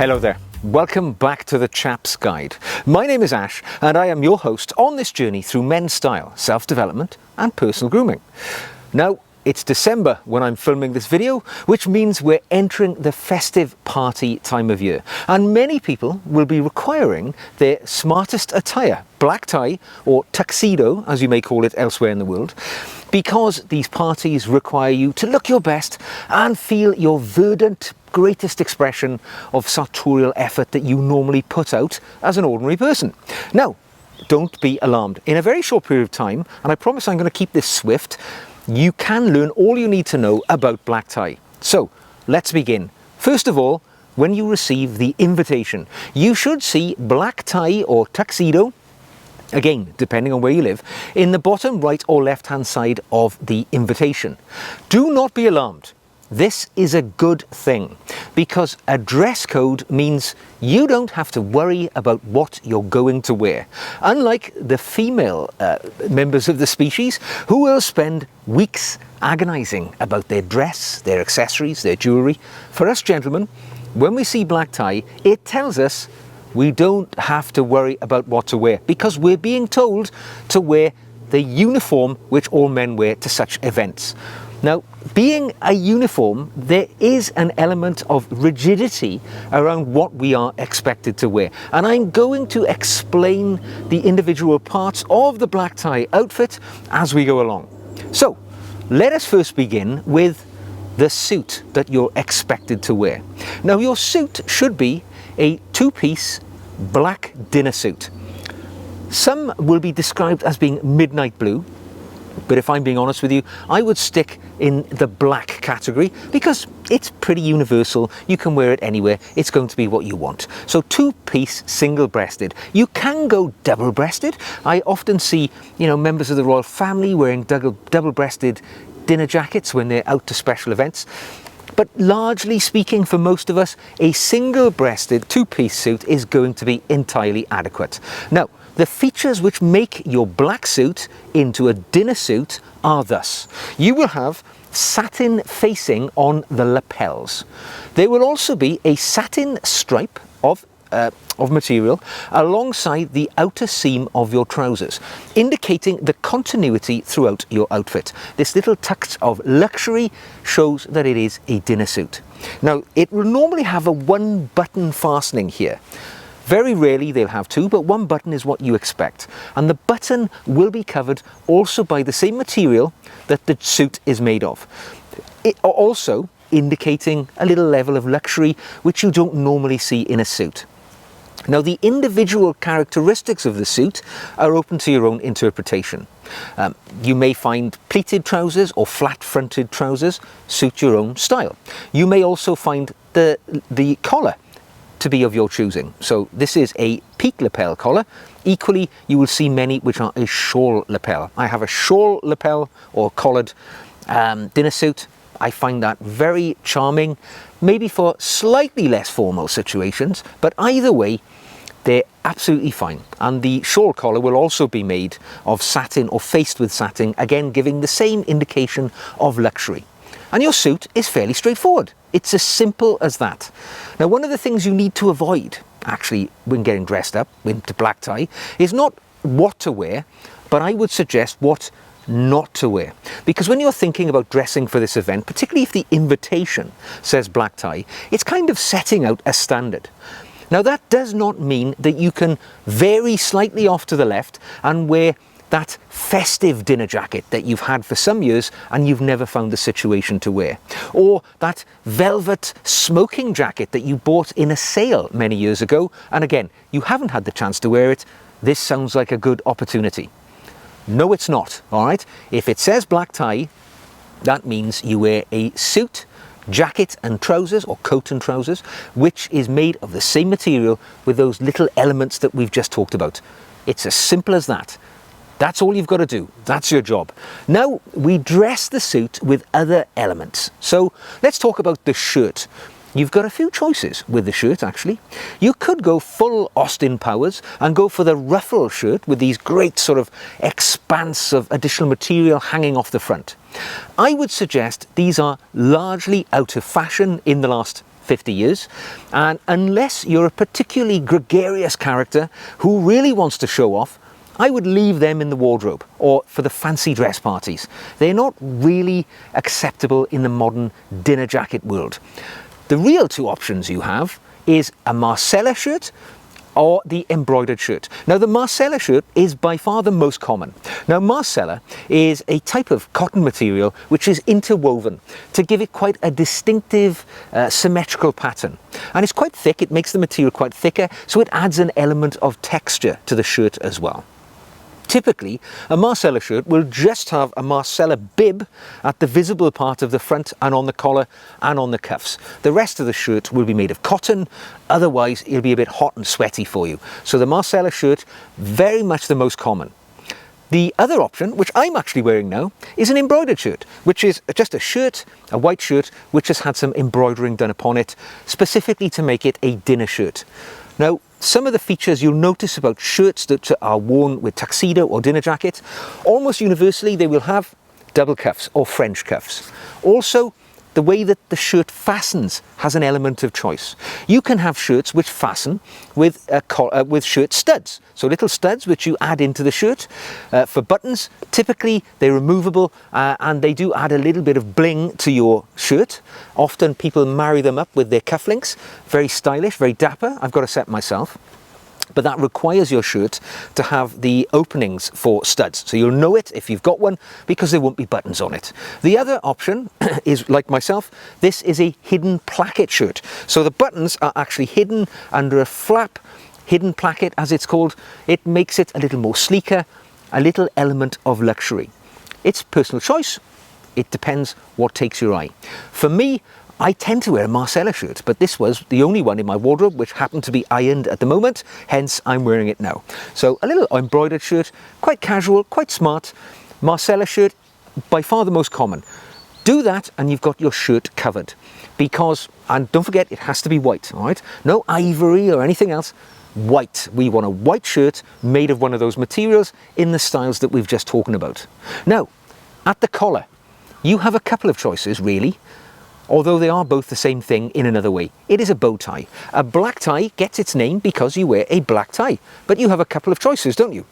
Hello there. Welcome back to the Chap's Guide. My name is Ash and I am your host on this journey through men's style, self-development and personal grooming. Now, it's December when I'm filming this video, which means we're entering the festive party time of year. And many people will be requiring their smartest attire, black tie or tuxedo, as you may call it elsewhere in the world, because these parties require you to look your best and feel your verdant greatest expression of sartorial effort that you normally put out as an ordinary person. Now, don't be alarmed. In a very short period of time, and I promise I'm going to keep this swift, you can learn all you need to know about black tie. So, let's begin. First of all, when you receive the invitation, you should see black tie or tuxedo, again, depending on where you live, in the bottom right or left hand side of the invitation. Do not be alarmed. This is a good thing because a dress code means you don't have to worry about what you're going to wear. Unlike the female members of the species who will spend weeks agonizing about their dress, their accessories, their jewelry, for us gentlemen, when we see black tie, it tells us we don't have to worry about what to wear because we're being told to wear the uniform which all men wear to such events. Now, being a uniform, there is an element of rigidity around what we are expected to wear. And I'm going to explain the individual parts of the black tie outfit as we go along. So, let us first begin with the suit that you're expected to wear. Now, your suit should be a two-piece black dinner suit. Some will be described as being midnight blue. But if I'm being honest with you, I would stick in the black category because it's pretty universal. You can wear it anywhere. It's going to be what you want. So two-piece, single-breasted. You can go double-breasted. I often see, members of the royal family wearing double-breasted dinner jackets when they're out to special events. But largely speaking, for most of us, a single-breasted two-piece suit is going to be entirely adequate. Now, the features which make your black suit into a dinner suit are thus. You will have satin facing on the lapels. There will also be a satin stripe of material alongside the outer seam of your trousers, indicating the continuity throughout your outfit. This little touch of luxury shows that it is a dinner suit. Now, it will normally have a one-button fastening here. Very rarely they'll have two, but one button is what you expect. And the button will be covered also by the same material that the suit is made of. It also indicating a little level of luxury which you don't normally see in a suit. Now, the individual characteristics of the suit are open to your own interpretation. You may find pleated trousers or flat-fronted trousers suit your own style. You may also find the collar to be of your choosing. So this is a peak lapel collar. Equally, you will see many which are a shawl lapel. I have a shawl lapel or collared dinner suit. I find that very charming, maybe for slightly less formal situations, but either way, they're absolutely fine. And the shawl collar will also be made of satin or faced with satin, again giving the same indication of luxury. And your suit is fairly straightforward. It's as simple as that. Now, one of the things you need to avoid, actually, when getting dressed up into black tie, is not what to wear, but I would suggest what not to wear. Because when you're thinking about dressing for this event, particularly if the invitation says black tie, it's kind of setting out a standard. Now, that does not mean that you can vary slightly off to the left and wear that festive dinner jacket that you've had for some years and you've never found the situation to wear. Or that velvet smoking jacket that you bought in a sale many years ago, and again, you haven't had the chance to wear it. This sounds like a good opportunity. No, it's not, all right? If it says black tie, that means you wear a suit, jacket and trousers, or coat and trousers, which is made of the same material with those little elements that we've just talked about. It's as simple as that. That's all you've got to do. That's your job. Now, we dress the suit with other elements. So let's talk about the shirt. You've got a few choices with the shirt, actually. You could go full Austin Powers and go for the ruffle shirt with these great sort of expanse of additional material hanging off the front. I would suggest these are largely out of fashion in the last 50 years. And unless you're a particularly gregarious character who really wants to show off, I would leave them in the wardrobe or for the fancy dress parties. They're not really acceptable in the modern dinner jacket world. The real two options you have is a Marcella shirt or the embroidered shirt. Now the Marcella shirt is by far the most common. Now Marcella is a type of cotton material which is interwoven to give it quite a distinctive symmetrical pattern. And it's quite thick, it makes the material quite thicker, so it adds an element of texture to the shirt as well. Typically, a Marcella shirt will just have a Marcella bib at the visible part of the front and on the collar and on the cuffs. The rest of the shirt will be made of cotton, otherwise it'll be a bit hot and sweaty for you. So the Marcella shirt, very much the most common. The other option, which I'm actually wearing now, is an embroidered shirt, which is just a shirt, a white shirt, which has had some embroidering done upon it, specifically to make it a dinner shirt. Now, some of the features you'll notice about shirts that are worn with tuxedo or dinner jacket, almost universally they will have double cuffs or French cuffs. Also, the way that the shirt fastens has an element of choice. You can have shirts which fasten with shirt studs. So little studs which you add into the shirt. For buttons, typically they're removable and they do add a little bit of bling to your shirt. Often people marry them up with their cufflinks. Very stylish, very dapper. I've got a set myself. But that requires your shirt to have the openings for studs. So you'll know it if you've got one because there won't be buttons on it. The other option is, like myself, this is a hidden placket shirt. So the buttons are actually hidden under a flap, hidden placket as it's called. It makes it a little more sleeker, a little element of luxury. It's personal choice. It depends what takes your eye. For me, I tend to wear a Marcella shirt, but this was the only one in my wardrobe which happened to be ironed at the moment, hence I'm wearing it now. So a little embroidered shirt, quite casual, quite smart. Marcella shirt, by far the most common. Do that and you've got your shirt covered. Because, and don't forget, it has to be white, all right? No ivory or anything else. White. We want a white shirt made of one of those materials in the styles that we've just talked about. Now, at the collar, you have a couple of choices, really. Although they are both the same thing in another way. It is a bow tie. A black tie gets its name because you wear a black tie. But you have a couple of choices, don't you?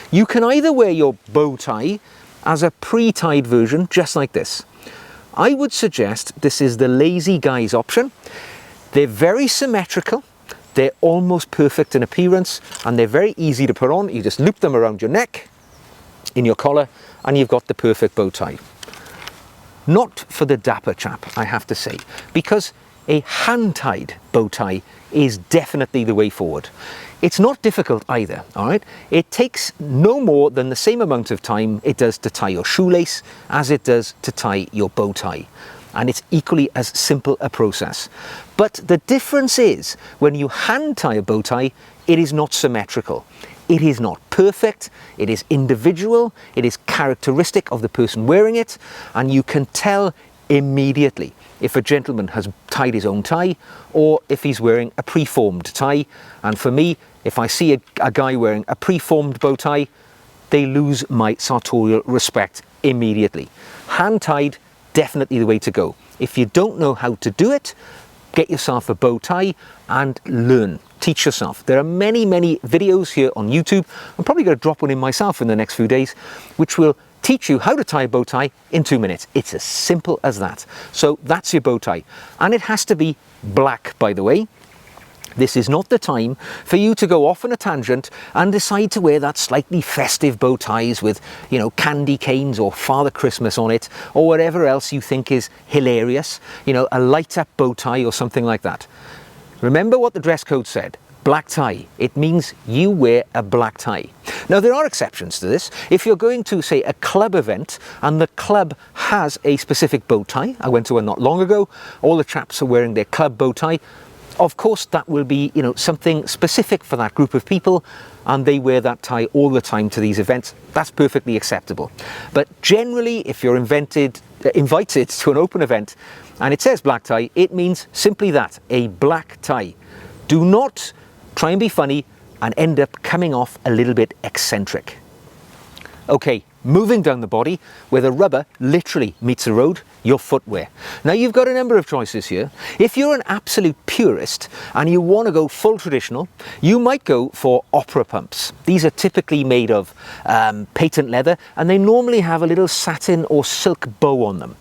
You can either wear your bow tie as a pre-tied version, just like this. I would suggest this is the lazy guy's option. They're very symmetrical. They're almost perfect in appearance and they're very easy to put on. You just loop them around your neck, in your collar, and you've got the perfect bow tie. Not for the dapper chap, I have to say, because a hand-tied bow tie is definitely the way forward. It's not difficult either, all right? It takes no more than the same amount of time it does to tie your shoelace as it does to tie your bow tie. And it's equally as simple a process. But the difference is, when you hand tie a bow tie, it is not symmetrical. It is not perfect, it is individual, it is characteristic of the person wearing it, and you can tell immediately if a gentleman has tied his own tie or if he's wearing a preformed tie. And for me, if I see a guy wearing a preformed bow tie, they lose my sartorial respect immediately. Hand-tied, definitely the way to go. If you don't know how to do it, get yourself a bow tie and learn. Teach yourself. There are many videos here on YouTube. I'm probably going to drop one in myself in the next few days, which will teach you how to tie a bow tie in 2 minutes. It's as simple as that. So that's your bow tie. And it has to be black, by the way. This is not the time for you to go off on a tangent and decide to wear that slightly festive bow ties with, you know, candy canes or Father Christmas on it, or whatever else you think is hilarious. You know, a light up bow tie or something like that. Remember what the dress code said, black tie. It means you wear a black tie. Now there are exceptions to this. If you're going to, say, a club event and the club has a specific bow tie, I went to one not long ago, all the chaps are wearing their club bow tie, of course that will be, you know, something specific for that group of people and they wear that tie all the time to these events. That's perfectly acceptable. But generally, if you're invited to an open event and it says black tie, it means simply that, a black tie. Do not try and be funny and end up coming off a little bit eccentric. Okay, moving down the body, where the rubber literally meets the road, your footwear. Now you've got a number of choices here. If you're an absolute purist and you want to go full traditional, you might go for opera pumps. These are typically made of patent leather, and they normally have a little satin or silk bow on them.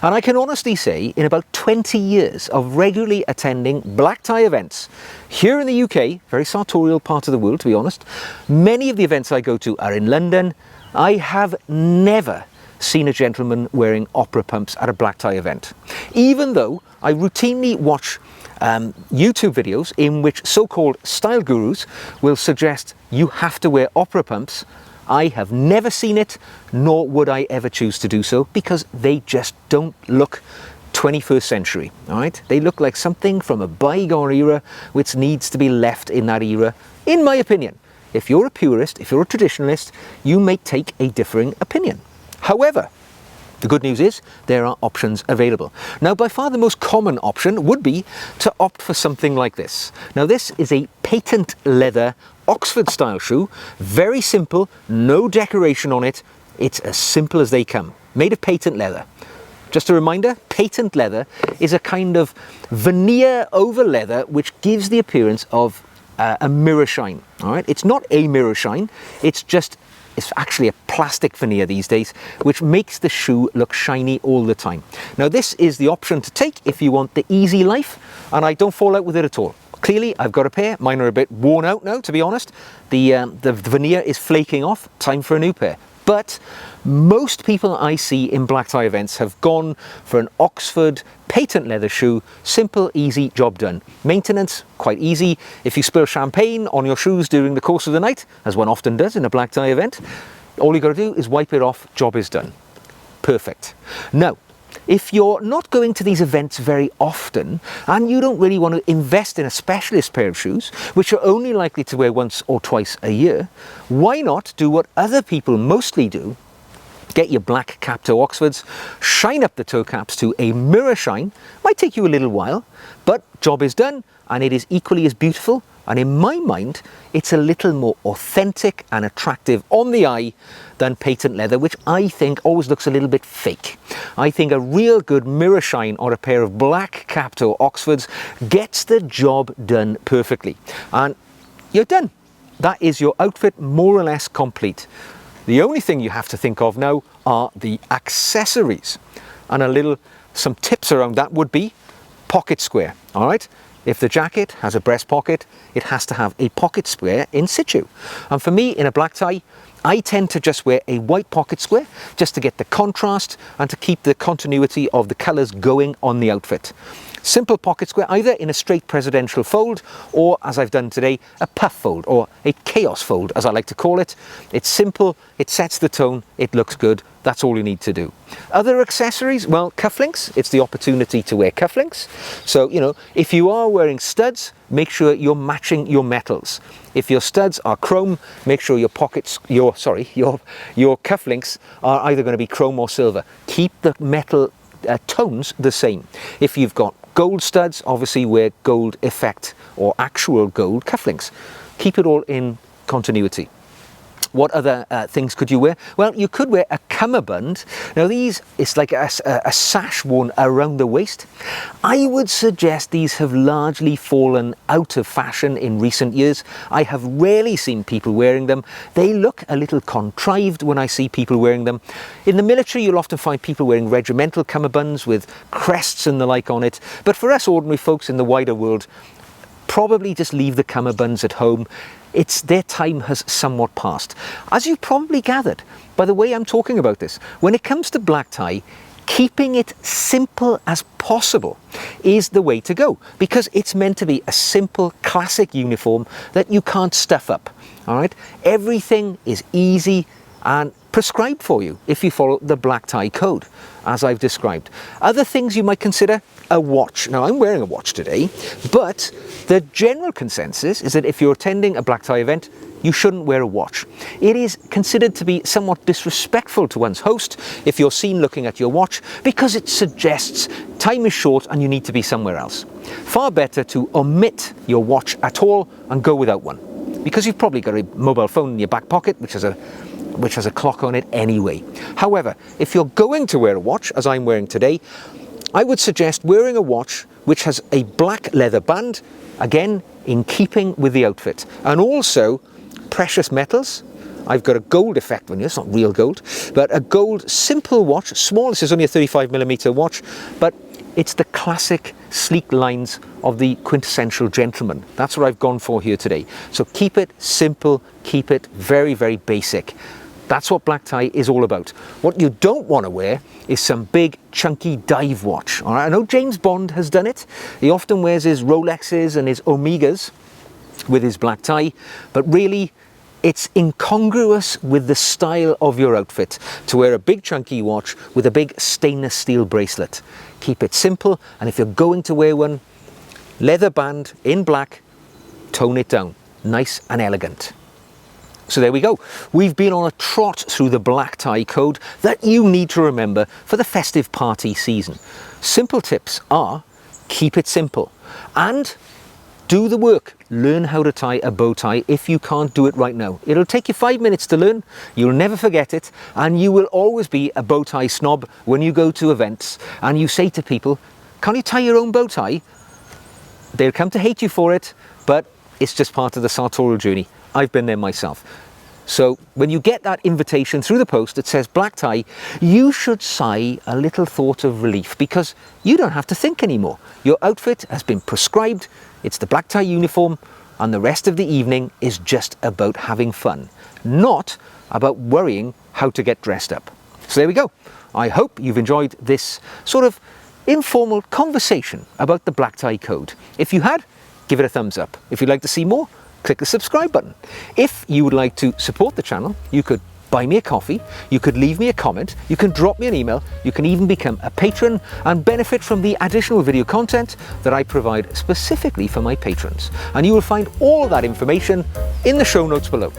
And I can honestly say, in about 20 years of regularly attending black tie events here in the UK, very sartorial part of the world to be honest, many of the events I go to are in London. I have never seen a gentleman wearing opera pumps at a black tie event, even though I routinely watch YouTube videos in which so-called style gurus will suggest you have to wear opera pumps. I have never seen it, nor would I ever choose to do so, because they just don't look 21st century, all right? They look like something from a bygone era which needs to be left in that era, in my opinion. If you're a purist, if you're a traditionalist, you may take a differing opinion. However, the good news is there are options available. Now, by far the most common option would be to opt for something like this. Now, this is a patent leather Oxford style shoe, very simple, no decoration on it. It's as simple as they come, made of patent leather. Just a reminder, patent leather is a kind of veneer over leather which gives the appearance of a mirror shine. All right, it's not a mirror shine, it's actually a plastic veneer these days, which makes the shoe look shiny all the time. Now, this is the option to take if you want the easy life, and I don't fall out with it at all. Clearly, I've got a pair. Mine are a bit worn out now, to be honest. The veneer is flaking off. Time for a new pair. But most people I see in black tie events have gone for an Oxford patent leather shoe. Simple, easy, job done. Maintenance, quite easy. If you spill champagne on your shoes during the course of the night, as one often does in a black tie event, all you got to do is wipe it off, job is done. Perfect. Now, if you're not going to these events very often and you don't really want to invest in a specialist pair of shoes, which you're only likely to wear once or twice a year, why not do what other people mostly do? Get your black cap toe Oxfords, shine up the toe caps to a mirror shine. Might take you a little while, but job is done, and it is equally as beautiful. And in my mind, it's a little more authentic and attractive on the eye than patent leather, which I think always looks a little bit fake. I think a real good mirror shine on a pair of black cap toe Oxfords gets the job done perfectly. And you're done. That is your outfit more or less complete. The only thing you have to think of now are the accessories. And some tips around that would be pocket square, all right? If the jacket has a breast pocket, it has to have a pocket square in situ. And for me, in a black tie, I tend to just wear a white pocket square just to get the contrast and to keep the continuity of the colours going on the outfit. Simple pocket square, either in a straight presidential fold or, as I've done today, a puff fold or a chaos fold, as I like to call it. It's simple, it sets the tone, it looks good. That's all you need to do. Other accessories, well, cufflinks. It's the opportunity to wear cufflinks. So, you know, if you are wearing studs, make sure you're matching your metals. If your studs are chrome, make sure your cufflinks are either going to be chrome or silver. Keep the metal tones the same. If you've got gold studs, obviously wear gold effect or actual gold cufflinks. Keep it all in continuity. What other things could you wear? Well, you could wear a cummerbund. Now it's like a sash worn around the waist. I would suggest these have largely fallen out of fashion in recent years. I have rarely seen people wearing them. They look a little contrived when I see people wearing them. In the military, you'll often find people wearing regimental cummerbunds with crests and the like on it. But for us ordinary folks in the wider world, probably just leave the cummerbunds at home. Their time has somewhat passed. As you've probably gathered by the way I'm talking about this, when it comes to black tie, keeping it simple as possible is the way to go, because it's meant to be a simple classic uniform that you can't stuff up. All right, everything is easy and prescribed for you if you follow the black tie code, as I've described. Other things you might consider: a watch. Now, I'm wearing a watch today, but the general consensus is that if you're attending a black tie event, you shouldn't wear a watch. It is considered to be somewhat disrespectful to one's host if you're seen looking at your watch, because it suggests time is short and you need to be somewhere else. Far better to omit your watch at all and go without one, because you've probably got a mobile phone in your back pocket which has a which has a clock on it anyway. However, if you're going to wear a watch, as I'm wearing today, I would suggest wearing a watch which has a black leather band, again, in keeping with the outfit. And also, precious metals. I've got a gold effect on you, it's not real gold, but a gold simple watch, small, this is only a 35mm watch, but it's the classic sleek lines of the quintessential gentleman. That's what I've gone for here today. So keep it simple, keep it very, very basic. That's what black tie is all about. What you don't want to wear is some big chunky dive watch. All right? I know James Bond has done it. He often wears his Rolexes and his Omegas with his black tie, but really it's incongruous with the style of your outfit to wear a big chunky watch with a big stainless steel bracelet. Keep it simple, and if you're going to wear one, leather band in black, tone it down, nice and elegant. So there we go. We've been on a trot through the black tie code that you need to remember for the festive party season. Simple tips are keep it simple and do the work. Learn how to tie a bow tie if you can't do it right now. It'll take you 5 minutes to learn, you'll never forget it, and you will always be a bow tie snob when you go to events and you say to people, can't you tie your own bow tie? They'll come to hate you for it, but it's just part of the sartorial journey. I've been there myself. So when you get that invitation through the post that says black tie, you should sigh a little thought of relief because you don't have to think anymore. Your outfit has been prescribed, it's the black tie uniform, and the rest of the evening is just about having fun, not about worrying how to get dressed up. So there we go. I hope you've enjoyed this sort of informal conversation about the black tie code. If you had, give it a thumbs up. If you'd like to see more, click the subscribe button. If you would like to support the channel, you could buy me a coffee, you could leave me a comment, you can drop me an email, you can even become a patron and benefit from the additional video content that I provide specifically for my patrons. And you will find all that information in the show notes below.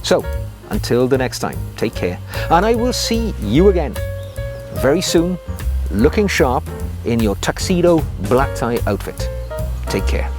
So, until the next time, take care, and I will see you again very soon, looking sharp in your tuxedo black tie outfit. Take care.